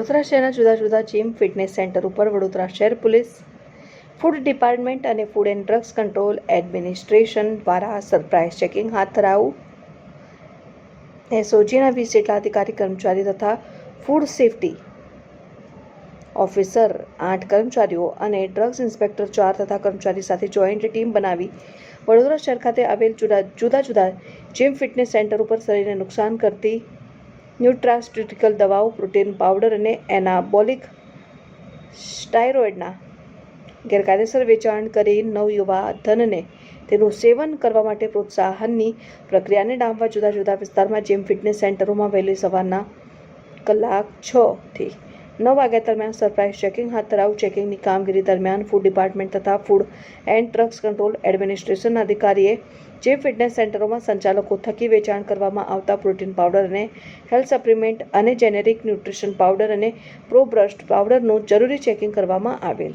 વડોદરા શહેરના જુદા જુદા જીમ ફિટનેસ સેન્ટર ઉપર વડોદરા શહેર પોલીસ, ફૂડ ડિપાર્ટમેન્ટ અને food and drugs control administration દ્વારા સરપ્રાઇઝ ચેકિંગ હાથ ધરાયું. એસઓજીના 20 જેટલા અધિકારી કર્મચારી તથા ફૂડ સેફ્ટી ઓફિસર 8 કર્મચારીઓ અને ડ્રગ્સ ઇન્સ્પેક્ટર 4 તથા કર્મચારી સાથે જોઈન્ટ ટીમ બનાવી વડોદરા શહેર ખાતે આવેલ જુદા જુદા જીમ ફિટનેસ સેન્ટર ઉપર શરીરને નુકસાન કરતી ન્યુટ્રાસ્યુટિકલ દવાઓ, પ્રોટીન પાવડર અને એનાબોલિક સ્ટેરોઇડના ગેરકાયદેસર વેચાણ કરી નવયુવા ધનને તેનું સેવન કરવા માટે પ્રોત્સાહનની પ્રક્રિયાને ડામવા જુદા જુદા વિસ્તારમાં જીમ ફિટનેસ સેન્ટરોમાં વહેલી સવારના કલાક 6 થી 9 વાગ્યા દરમિયાન સરપ્રાઇઝ ચેકિંગ હાથ ધરાયું. ચેકિંગની કામગીરી દરમિયાન ફૂડ ડિપાર્ટમેન્ટ તથા ફૂડ એન્ડ ડ્રગ્સ કંટ્રોલ એડમિનિસ્ટ્રેશનના અધિકારીએ જીમ ફિટનેસ સેન્ટરોમાં સંચાલકો થકી વેચાણ કરવામાં આવતા પ્રોટીન પાવડર અને હેલ્થ સપ્લિમેન્ટ અને જેનેરિક ન્યુટ્રિશન પાવડર અને પ્રો બ્રસ્ટ પાવડરનું જરૂરી ચેકિંગ કરવામાં આવેલ.